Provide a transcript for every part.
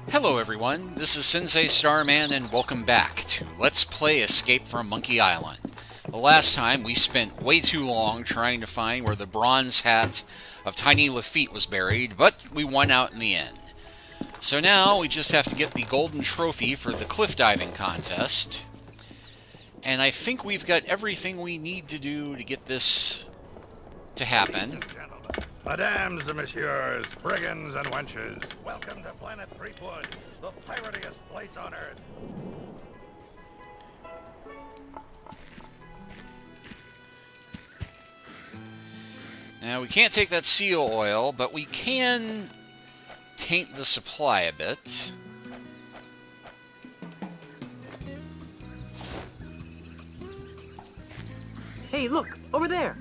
Hello everyone, this is Sensei Starman and welcome back to Let's Play Escape from Monkey Island. The last time we spent way too long trying to find where the bronze hat of Tiny Lafitte was buried, but we won out in the end. So now we just have to get the golden trophy for the cliff diving contest. And I think we've got everything we need to do to get this to happen. Mesdames and messieurs, brigands and wenches, welcome to Planet Threepwood, the piratiest place on Earth. Now, we can't take that seal oil, but we can taint the supply a bit. Hey, look! Over there!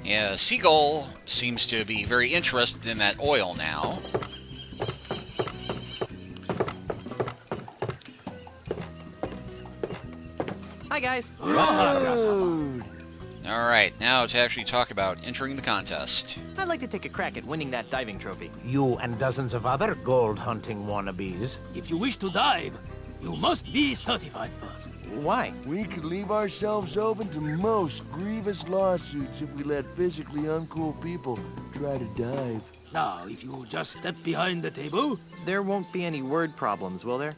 Yeah, Seagull seems to be very interested in that oil now. Hi, guys! Alright, now to actually talk about entering the contest. I'd like to take a crack at winning that diving trophy. You and dozens of other gold hunting wannabes. If you wish to dive, you must be certified first. Why? We could leave ourselves open to most grievous lawsuits if we let physically uncool people try to dive. Now, if you just step behind the table... There won't be any word problems, will there?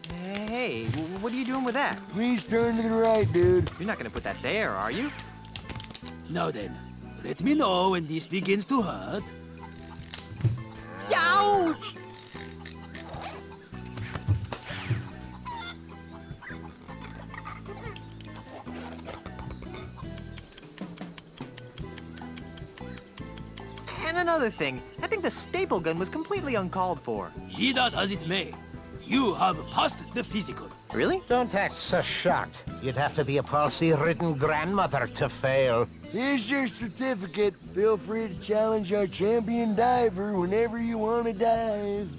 Hey, what are you doing with that? Please turn to the right, dude. You're not gonna put that there, are you? Now then, let me know when this begins to hurt. Ouch! And another thing, I think the staple gun was completely uncalled for. Be that as it may, you have passed the physical. Really? Don't act so shocked. You'd have to be a palsy-ridden grandmother to fail. Here's your certificate. Feel free to challenge our champion diver whenever you want to dive.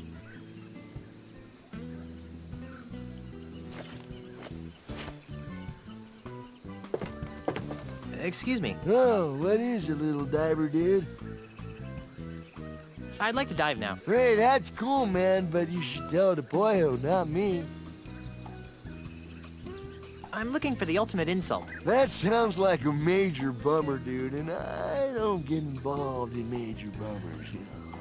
Excuse me. Oh, what is it, little diver dude? I'd like to dive now. Hey, that's cool, man, but you should tell the boyo, not me. I'm looking for the ultimate insult. That sounds like a major bummer, dude, and I don't get involved in major bummers, you know.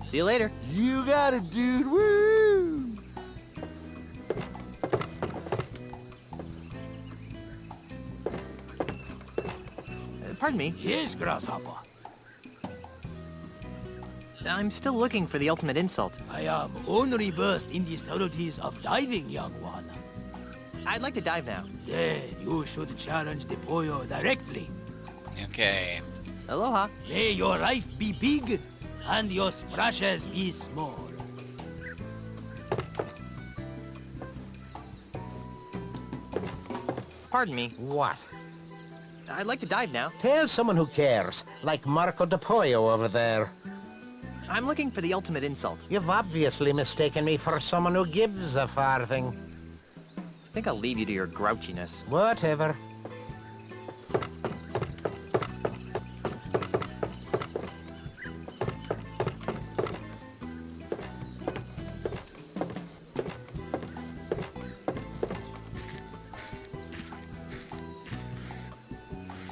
See you later. You got it, dude, woo! Pardon me. Yes, Grasshopper. I'm still looking for the ultimate insult. I am only versed in the subtleties of diving, young one. I'd like to dive now. Then you should challenge the Pollo directly. Okay. Aloha. May your life be big, and your splashes be small. Pardon me. What? I'd like to dive now. Tell someone who cares, like Marco de Pollo over there. I'm looking for the ultimate insult. You've obviously mistaken me for someone who gives a farthing. I think I'll leave you to your grouchiness. Whatever.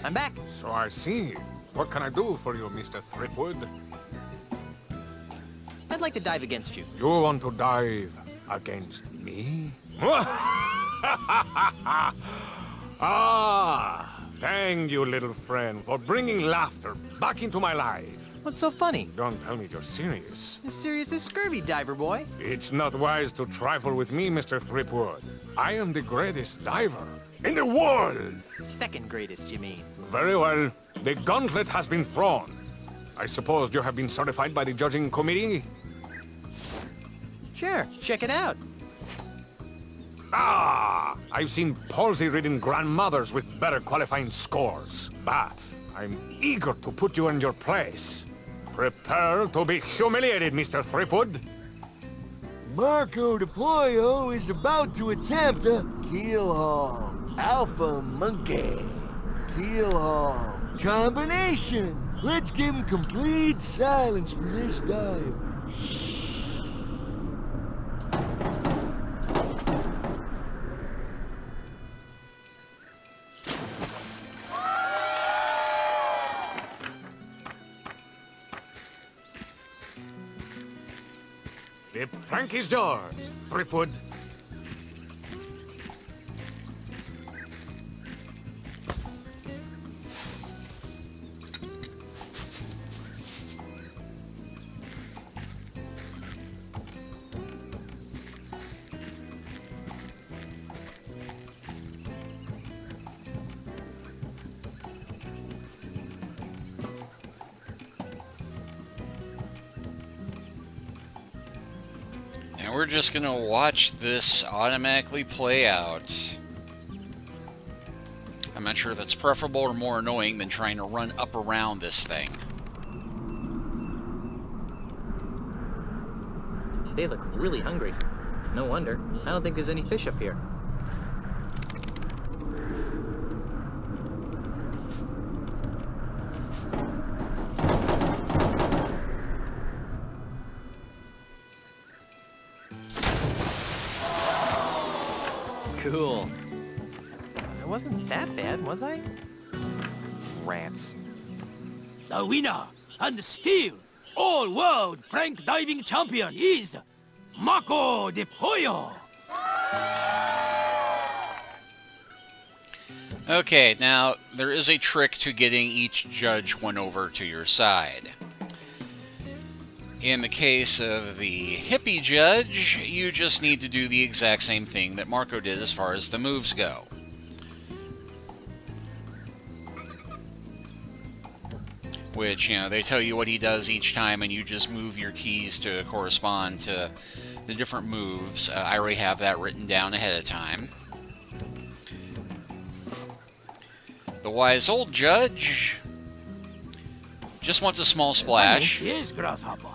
I'm back. So I see. What can I do for you, Mr. Threepwood? I'd like to dive against you. You want to dive against me? Ah, thank you, little friend, for bringing laughter back into my life. What's so funny? Don't tell me you're serious. As serious as scurvy, diver boy. It's not wise to trifle with me, Mr. Threepwood. I am the greatest diver in the world. Second greatest, you mean? Very well. The gauntlet has been thrown. I suppose you have been certified by the judging committee? Sure, check it out. Ah! I've seen palsy-ridden grandmothers with better qualifying scores. But I'm eager to put you in your place. Prepare to be humiliated, Mr. Threepwood. Marco de Pollo is about to attempt a keel haul. Alpha monkey. Keel haul. Combination. Let's give him complete silence for this dive. The plank is yours, Threepwood. And we're just going to watch this automatically play out. I'm not sure if that's preferable or more annoying than trying to run up around this thing. They look really hungry. No wonder. I don't think there's any fish up here. Cool. I wasn't that bad, was I? Rats. The winner and still all-world prank diving champion is Marco de Pollo. Okay, now there is a trick to getting each judge won over to your side. In the case of the hippie judge, you just need to do the exact same thing that Marco did as far as the moves go. Which, you know, they tell you what he does each time and you just move your keys to correspond to the different moves. I already have that written down ahead of time. The wise old judge just wants a small splash. Yes, Grasshopper.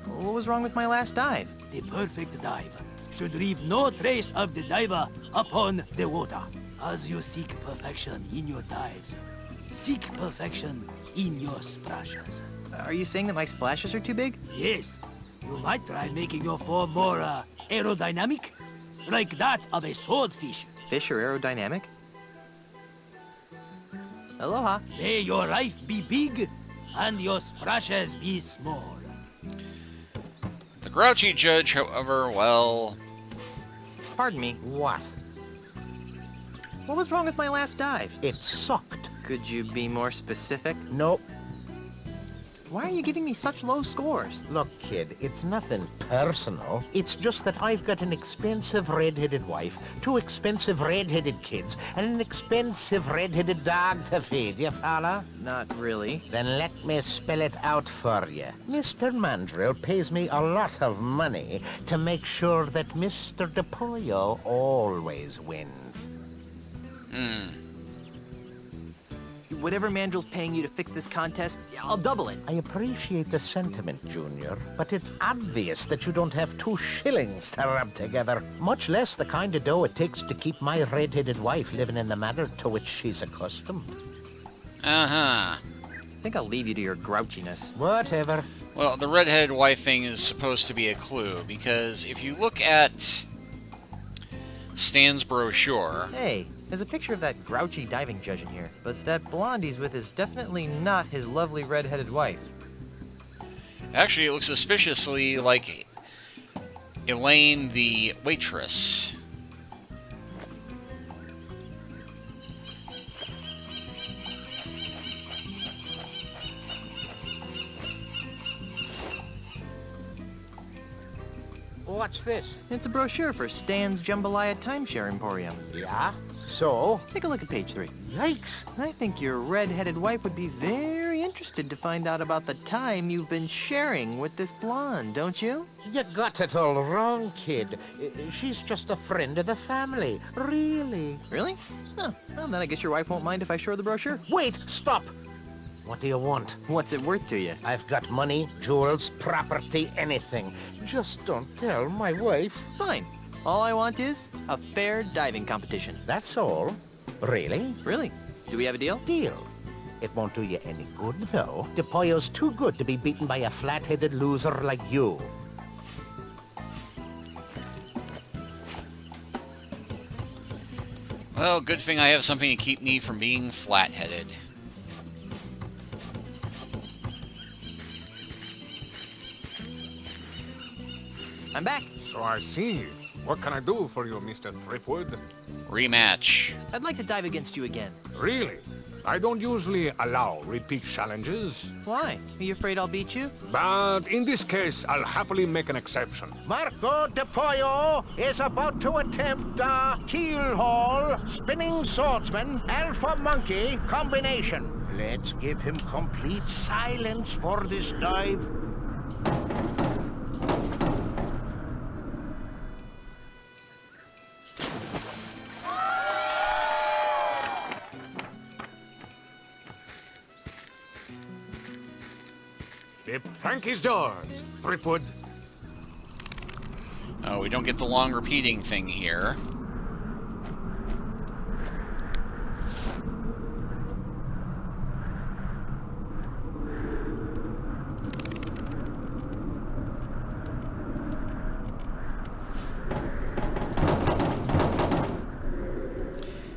What was wrong with my last dive? The perfect dive should leave no trace of the diver upon the water. As you seek perfection in your dives, seek perfection in your splashes. Are you saying that my splashes are too big? Yes, you might try making your form more aerodynamic, like that of a swordfish. Fish are aerodynamic? Aloha. May your life be big and your splashes be small. The grouchy judge, however, well... Pardon me. What? What was wrong with my last dive? It sucked. Could you be more specific? Nope. Why are you giving me such low scores? Look, kid, it's nothing personal. It's just that I've got an expensive red-headed wife, 2 expensive red-headed kids, and an expensive red-headed dog to feed, you follow? Not really. Then let me spell it out for you. Mr. Mandrill pays me a lot of money to make sure that Mr. De Pollo always wins. Whatever Mandrill's paying you to fix this contest, I'll double it. I appreciate the sentiment, Junior, but it's obvious that you don't have 2 shillings to rub together, much less the kind of dough it takes to keep my red-headed wife living in the manner to which she's accustomed. Uh-huh. I think I'll leave you to your grouchiness. Whatever. Well, the redheaded wife thing is supposed to be a clue, because if you look at Stan's brochure... Hey, there's a picture of that grouchy diving judge in here, but that blonde he's with is definitely not his lovely red-headed wife. Actually, it looks suspiciously like Elaine, the waitress. What's this? It's a brochure for Stan's Jambalaya Timeshare Emporium. Yeah? So? Take a look at page 3. Yikes. I think your red-headed wife would be very interested to find out about the time you've been sharing with this blonde, don't you? You got it all wrong, kid. She's just a friend of the family. Really. Really? Huh. Well, then I guess your wife won't mind if I show her the brochure. Wait! Stop! What do you want? What's it worth to you? I've got money, jewels, property, anything. Just don't tell my wife. Fine. All I want is a fair diving competition. That's all. Really? Really? Do we have a deal? Deal. It won't do you any good, though. De Pollo's too good to be beaten by a flat-headed loser like you. Well, good thing I have something to keep me from being flat-headed. I'm back. So I see. What can I do for you, Mr. Threepwood? Rematch. I'd like to dive against you again. Really? I don't usually allow repeat challenges, Why? Are you afraid I'll beat you? but in this case, I'll happily make an exception. Marco de Pollo is about to attempt a keel haul, spinning swordsman, alpha monkey combination. Let's give him complete silence for this dive. The plank is yours, Threepwood. Oh, we don't get the long repeating thing here.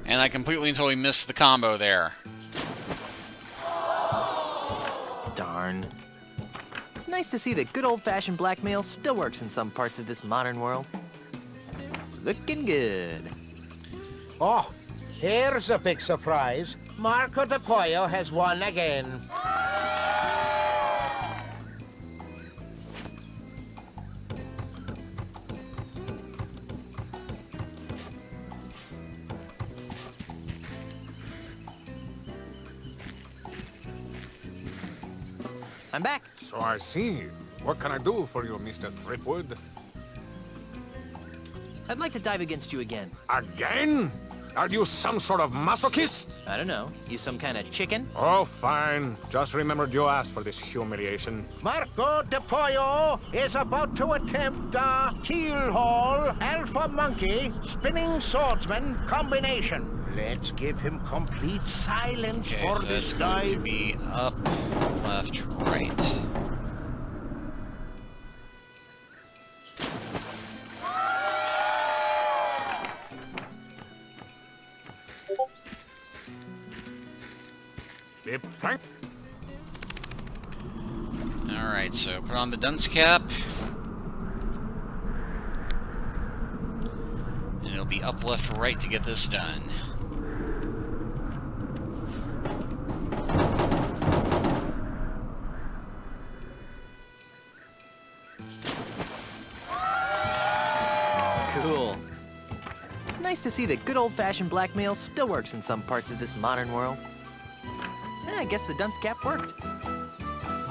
And I completely and totally missed the combo there. Darn. It's nice to see that good old-fashioned blackmail still works in some parts of this modern world. Looking good. Oh, here's a big surprise. Marco de Pollo has won again. I'm back. So I see. What can I do for you, Mr. Threepwood? I'd like to dive against you again. Again? Are you some sort of masochist? I don't know. You some kind of chicken? Oh, fine. Just remembered you asked for this humiliation. Marco de Pollo is about to attempt a keel haul, alpha monkey, spinning swordsman combination. Let's give him complete silence Okay, for so this that's going to dive. be up, left, right. The plank. Alright, so put on the dunce cap. And it'll be up, left, right to get this done. Cool. It's nice to see that good old-fashioned blackmail still works in some parts of this modern world. I guess the dunce cap worked.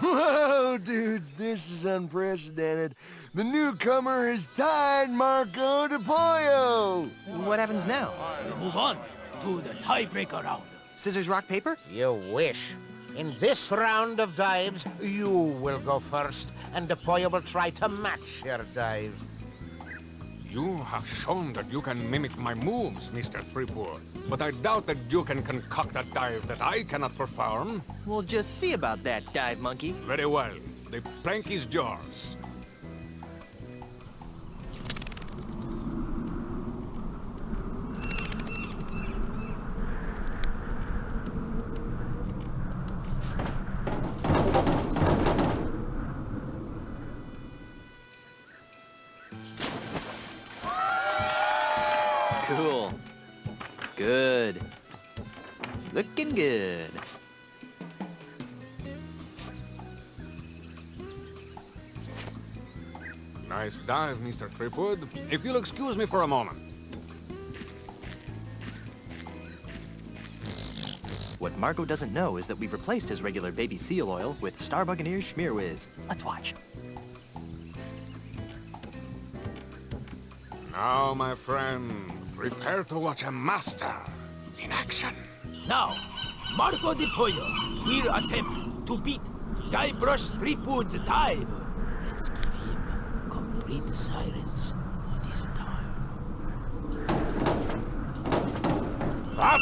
Whoa, dudes, this is unprecedented. The newcomer has tied Marco de Pollo. What happens now? We move on to the tiebreaker round. Scissors, rock, paper? You wish. In this round of dives, you will go first, and de Pollo will try to match your dive. You have shown that you can mimic my moves, Mr. Threepwood. But I doubt that you can concoct a dive that I cannot perform. We'll just see about that, dive monkey. Very well. The plank is yours. Cool. Good. Looking good. Nice dive, Mr. Threepwood. If you'll excuse me for a moment. What Marco doesn't know is that we've replaced his regular baby seal oil with Star Buccaneer's Schmear Whiz. Let's watch. Now, my friend, prepare to watch a master in action. Now, Marco de Pollo, will attempt to beat Guybrush Threepwood's dive. Let's give him complete silence for this time. What?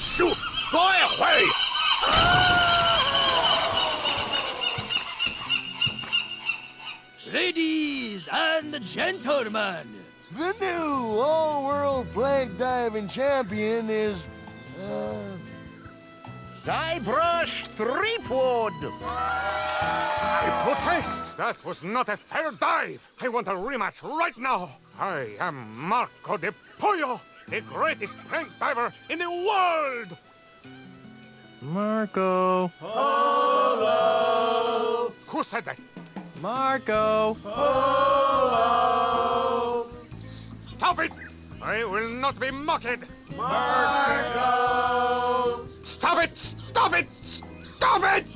Shoot! Go away! Ladies and gentlemen, The new all-world plank diving champion is, Guybrush Threepwood! I protest! That was not a fair dive! I want a rematch right now! I am Marco de Pollo, the greatest plank diver in the world! Marco. Who said that? Marco. Stop it! I will not be mocked! Marco! Stop it! Stop it! Stop it!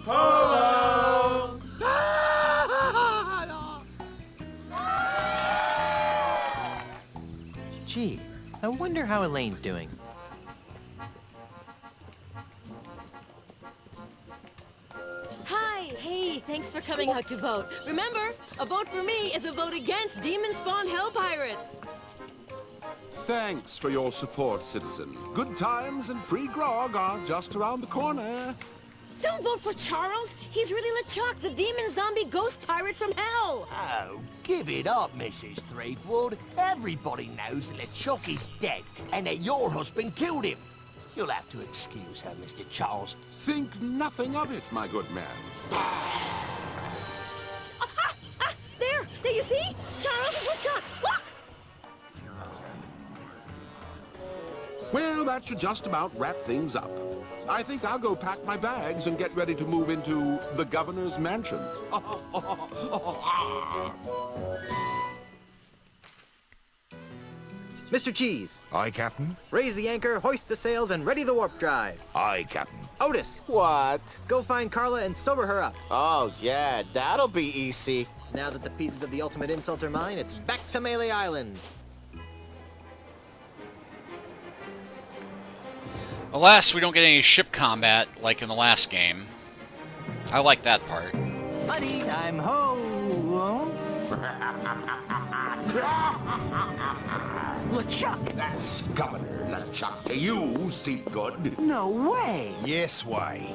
Gee, I wonder how Elaine's doing. Hi, hey, thanks for coming out to vote. Remember, a vote for me is a vote against demon spawn hell pirates. Thanks for your support, citizen. Good times and free grog are just around the corner. Don't vote for Charles. He's really LeChuck, the demon zombie ghost pirate from hell. oh, give it up, Mrs. Threepwood. Everybody knows that LeChuck is dead and that your husband killed him. You'll have to excuse her, Mr. Charles. Think nothing of it, my good man. There, you see? Charles is LeChuck. Look! Well, that should just about wrap things up. I think I'll go pack my bags and get ready to move into the governor's mansion. Mr. Cheese, Aye, Captain. raise the anchor, hoist the sails, and ready the warp drive. Aye, Captain. Otis, What? go find Carla and sober her up. Oh, yeah, that'll be easy. Now that the pieces of the ultimate insult are mine, it's back to Melee Island. Alas, we don't get any ship combat like in the last game. I like that part. Honey, I'm home. LeChuck! That's Governor LeChuck to you, Seatgood. No way! Yes, way.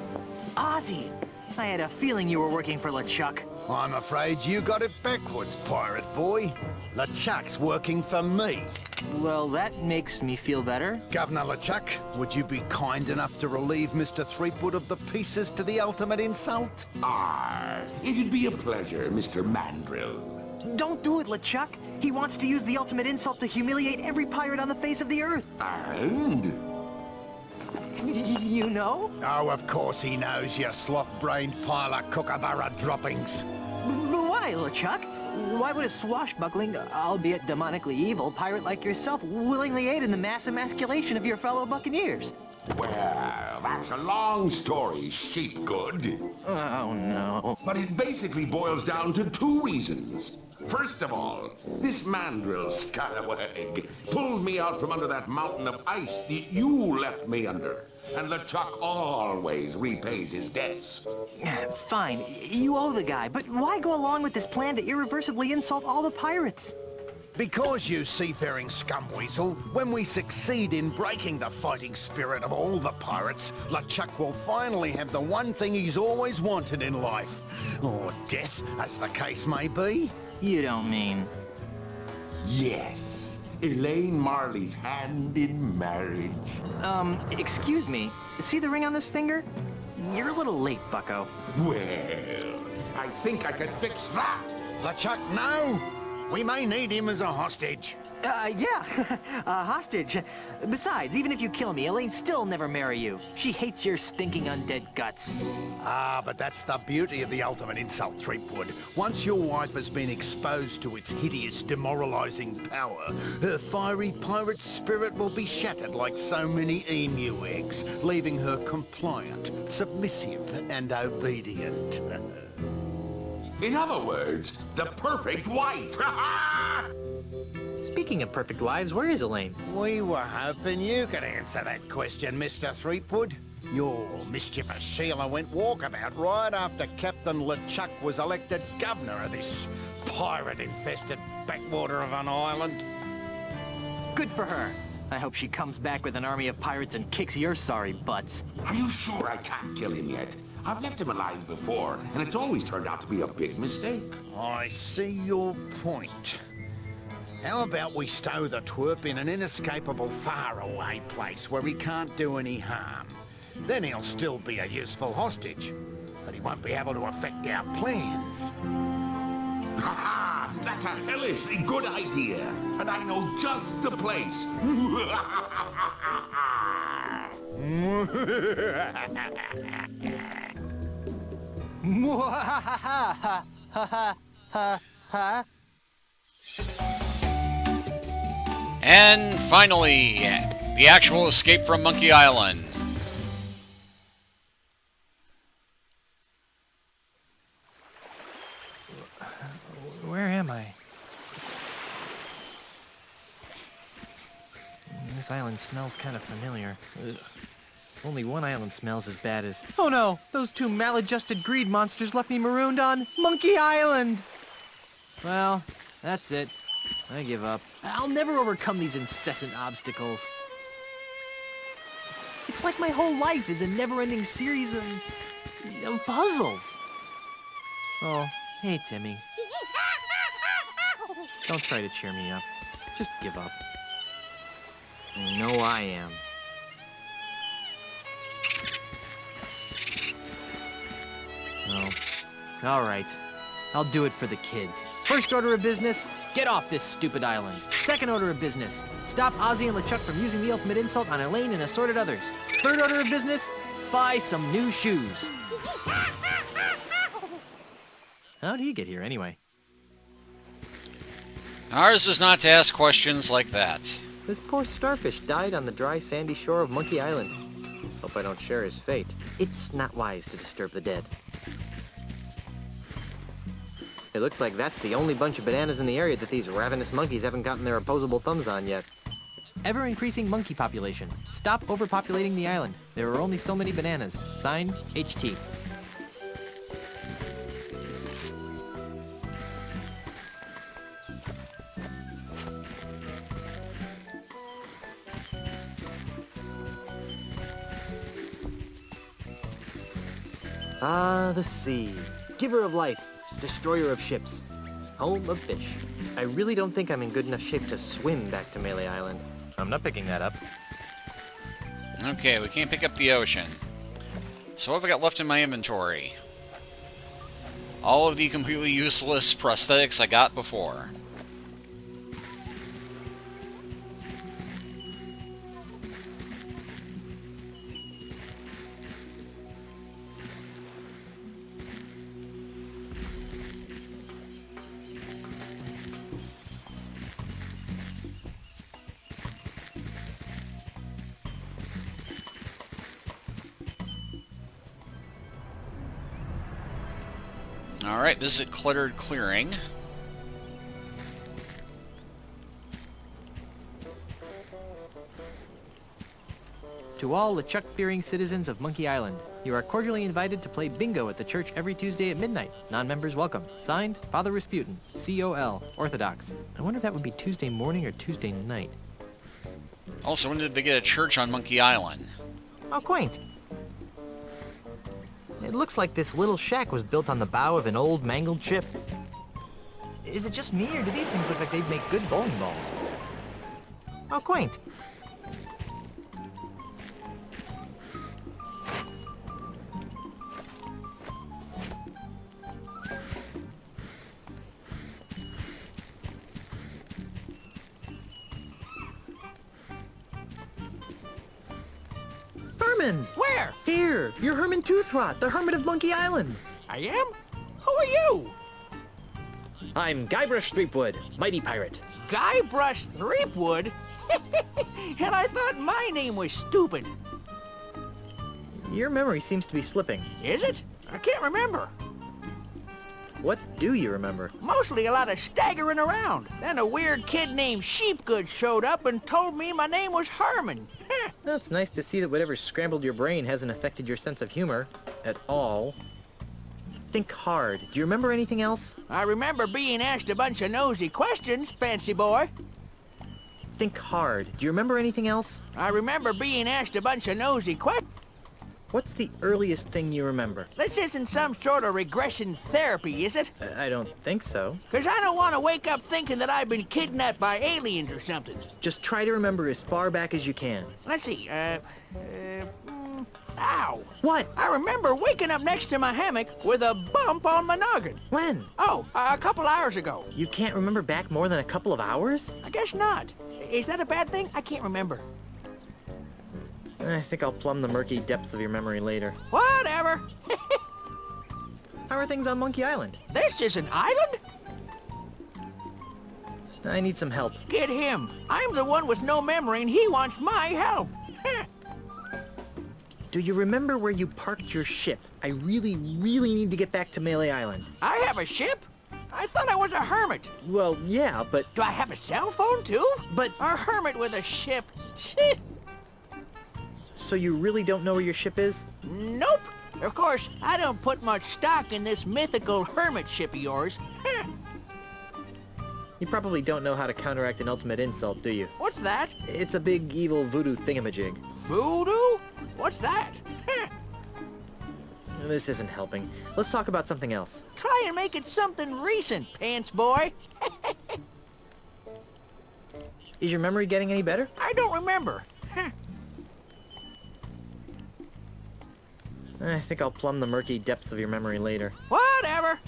Ozzy, I had a feeling you were working for LeChuck. I'm afraid you got it backwards, pirate boy. LeChuck's working for me. Well, that makes me feel better. Governor LeChuck, would you be kind enough to relieve Mr. Threepwood of the pieces to the ultimate insult? It'd be a pleasure, Mr. Mandrill. Don't do it, LeChuck. He wants to use the ultimate insult to humiliate every pirate on the face of the earth. And? You know? Oh, of course he knows, you sloth-brained pile of kookaburra droppings. But why, LeChuck? Why would a swashbuckling, albeit demonically evil, pirate like yourself willingly aid in the mass emasculation of your fellow buccaneers? Well, that's a long story, Sheepgood. Oh, no. But it basically boils down to two reasons. First of all, this mandrill scallywag pulled me out from under that mountain of ice that you left me under. And LeChuck always repays his debts. Fine, you owe the guy, but why go along with this plan to irreversibly insult all the pirates? Because, you seafaring scumweasel, when we succeed in breaking the fighting spirit of all the pirates, LeChuck will finally have the one thing he's always wanted in life. Or death, as the case may be. You don't mean... Yes, Elaine Marley's hand in marriage. Excuse me. See the ring on this finger? You're a little late, bucko. Well, I think I can fix that. LeChuck, no! We may need him as a hostage. Yeah, a hostage. Besides, even if you kill me, Elaine'll still never marry you. She hates your stinking undead guts. Ah, but that's the beauty of the ultimate insult, Threepwood. Once your wife has been exposed to its hideous, demoralizing power, her fiery pirate spirit will be shattered like so many emu eggs, leaving her compliant, submissive, and obedient. In other words, the perfect wife. Speaking of perfect wives, where is Elaine? We were hoping you could answer that question, Mr. Threepwood. Your mischievous sealer went walkabout right after Captain LeChuck was elected governor of this pirate-infested backwater of an island. Good for her. I hope she comes back with an army of pirates and kicks your sorry butts. Are you sure I can't kill him yet? I've left him alive before, and it's always turned out to be a big mistake. I see your point. How about we stow the twerp in an inescapable faraway place where he can't do any harm? Then he'll still be a useful hostage, but he won't be able to affect our plans. Ha ha! That's a hellishly good idea, and I know just the place. And finally, the actual escape from Monkey Island. Where am I? This island smells kind of familiar. Ugh. Only one island smells as bad as... Oh no! Those two maladjusted greed monsters left me marooned on Monkey Island! Well, that's it. I give up. I'll never overcome these incessant obstacles. It's like my whole life is a never-ending series of puzzles. Oh, hey, Timmy. Don't try to cheer me up. Just give up. I know I am. No. All right. I'll do it for the kids. First order of business, get off this stupid island. Second order of business, stop Ozzy and LeChuck from using the ultimate insult on Elaine and assorted others. Third order of business, buy some new shoes. How'd he get here anyway? Ours is not to ask questions like that. This poor starfish died on the dry, sandy shore of Monkey Island. Hope I don't share his fate. It's not wise to disturb the dead. It looks like that's the only bunch of bananas in the area that these ravenous monkeys haven't gotten their opposable thumbs on yet. Ever-increasing monkey population. Stop overpopulating the island. There are only so many bananas. Signed, HT. Ah, the sea. Giver of life. Destroyer of ships. Home of fish. I really don't think I'm in good enough shape to swim back to Melee Island. I'm not picking that up. Okay, we can't pick up the ocean. So what have I got left in my inventory? All of the completely useless prosthetics I got before. Alright, visit Cluttered Clearing. To all LeChuck-fearing citizens of Monkey Island, you are cordially invited to play bingo at the church every Tuesday at midnight. Non-members welcome. Signed, Father Rasputin, COL, Orthodox. I wonder if that would be Tuesday morning or Tuesday night. Also, when did they get a church on Monkey Island? How quaint. It looks like this little shack was built on the bow of an old mangled ship. Is it just me, or do these things look like they'd make good bowling balls? How quaint. Herman! Where? Here! You're Herman Toothrot, the Hermit of Monkey Island! I am? Who are you? I'm Guybrush Threepwood, mighty pirate. Guybrush Threepwood? And I thought my name was stupid. Your memory seems to be slipping. Is it? I can't remember. What do you remember? Mostly a lot of staggering around. Then a weird kid named Sheepgood showed up and told me my name was Herman. Well, it's nice to see that whatever scrambled your brain hasn't affected your sense of humor at all. Think hard. Do you remember anything else? I remember being asked a bunch of nosy questions, fancy boy. Think hard. Do you remember anything else? I remember being asked a bunch of nosy questions. What's the earliest thing you remember? This isn't some sort of regression therapy, is it? I don't think so. 'Cause I don't want to wake up thinking that I've been kidnapped by aliens or something. Just try to remember as far back as you can. Let's see, ow! What? I remember waking up next to my hammock with a bump on my noggin. When? Oh, a couple hours ago. You can't remember back more than a couple of hours? I guess not. Is that a bad thing? I can't remember. I think I'll plumb the murky depths of your memory later. Whatever. How are things on Monkey Island? This is an island? I need some help. Get him. I'm the one with no memory and he wants my help. Do you remember where you parked your ship? I really need to get back to Melee Island. I have a ship? I thought I was a hermit. Well, yeah, but... Do I have a cell phone too? But... A hermit with a ship. Shit. So you really don't know where your ship is? Nope. Of course, I don't put much stock in this mythical hermit ship of yours. You probably don't know how to counteract an ultimate insult, do you? What's that? It's a big evil voodoo thingamajig. Voodoo? What's that? This isn't helping. Let's talk about something else. Try and make it something recent, pants boy. Is your memory getting any better? I don't remember. I think I'll plumb the murky depths of your memory later. Whatever.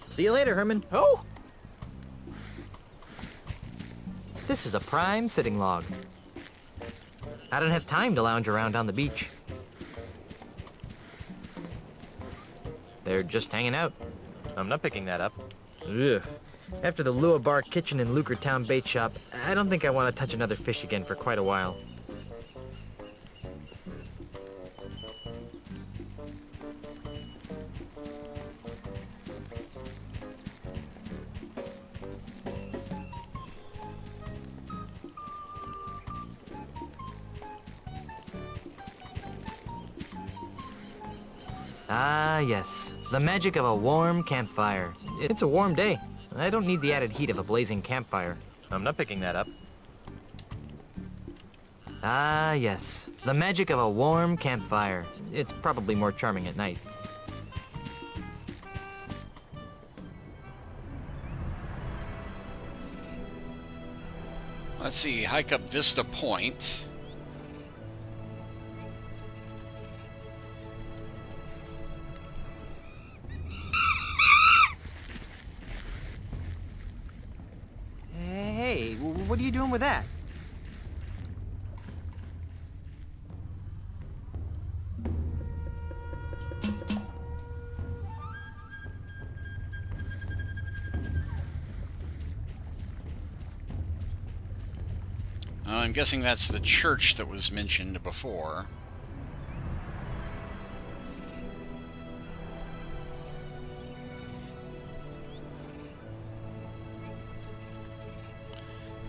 See you later, Herman. Oh? This is a prime sitting log. I don't have time to lounge around on the beach. They're just hanging out. I'm not picking that up. Ugh. After the Lua Bar Kitchen and Lucre Town Bait Shop, I don't think I want to touch another fish again for quite a while. Ah, yes. The magic of a warm campfire. It's a warm day. I don't need the added heat of a blazing campfire. I'm not picking that up. Ah, yes. The magic of a warm campfire. It's probably more charming at night. Let's see, hike up Vista Point. Hey, what are you doing with that? I'm guessing that's the church that was mentioned before.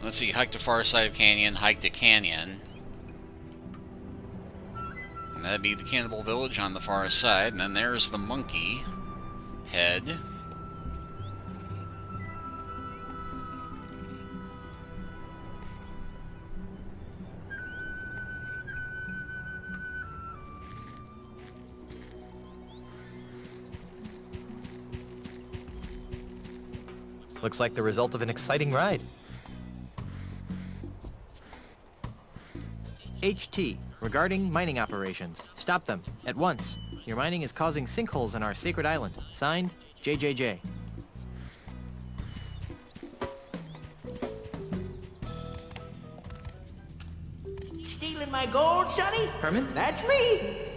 Let's see, hike to far side of canyon, hike to canyon. And that'd be the Cannibal Village on the far side, and then there's the monkey head. Looks like the result of an exciting ride. HT, regarding mining operations. Stop them, at once. Your mining is causing sinkholes on our sacred island. Signed, JJJ. Stealing my gold, Sonny? Herman? That's me.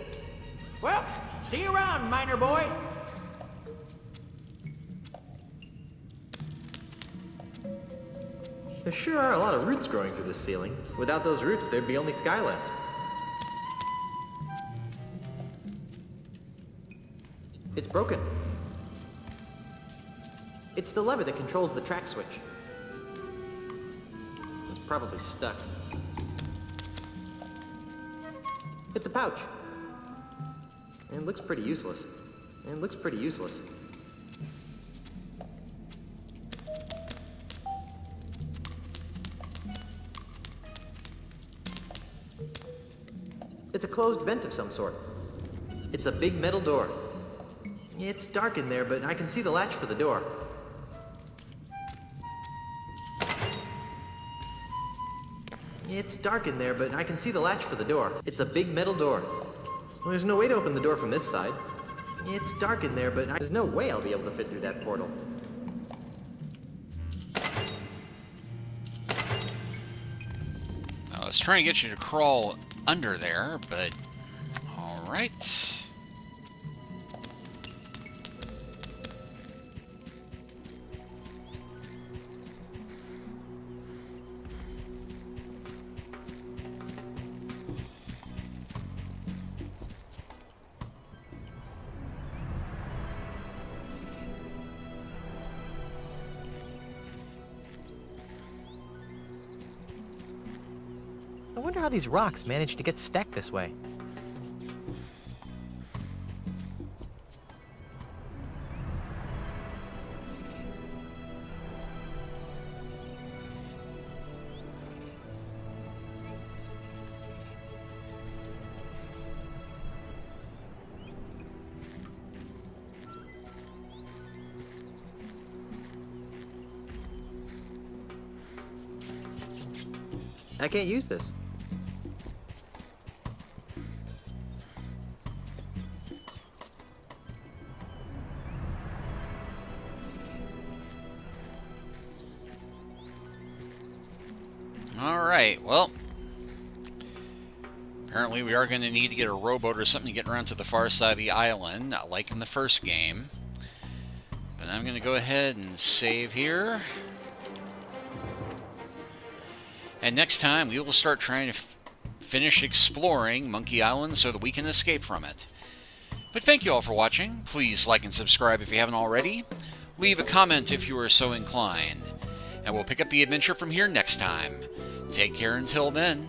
Well, see you around, miner boy. There sure are a lot of roots growing through the ceiling. Without those roots, there'd be only sky left. It's broken. It's the lever that controls the track switch. It's probably stuck. It's a pouch. And it looks pretty useless. It's a closed vent of some sort. It's a big metal door. It's dark in there, but I can see the latch for the door. It's dark in there, but I can see the latch for the door. It's a big metal door. Well, there's no way to open the door from this side. It's dark in there, but there's no way I'll be able to fit through that portal. I was trying to get you to crawl under there, but all right. I wonder how these rocks managed to get stacked this way. I can't use this. Alright, well, apparently we are going to need to get a rowboat or something to get around to the far side of the island, not like in the first game. But I'm going to go ahead and save here. And next time we will start trying to finish exploring Monkey Island so that we can escape from it. But thank you all for watching. Please like and subscribe if you haven't already. Leave a comment if you are so inclined. And we'll pick up the adventure from here next time. Take care until then.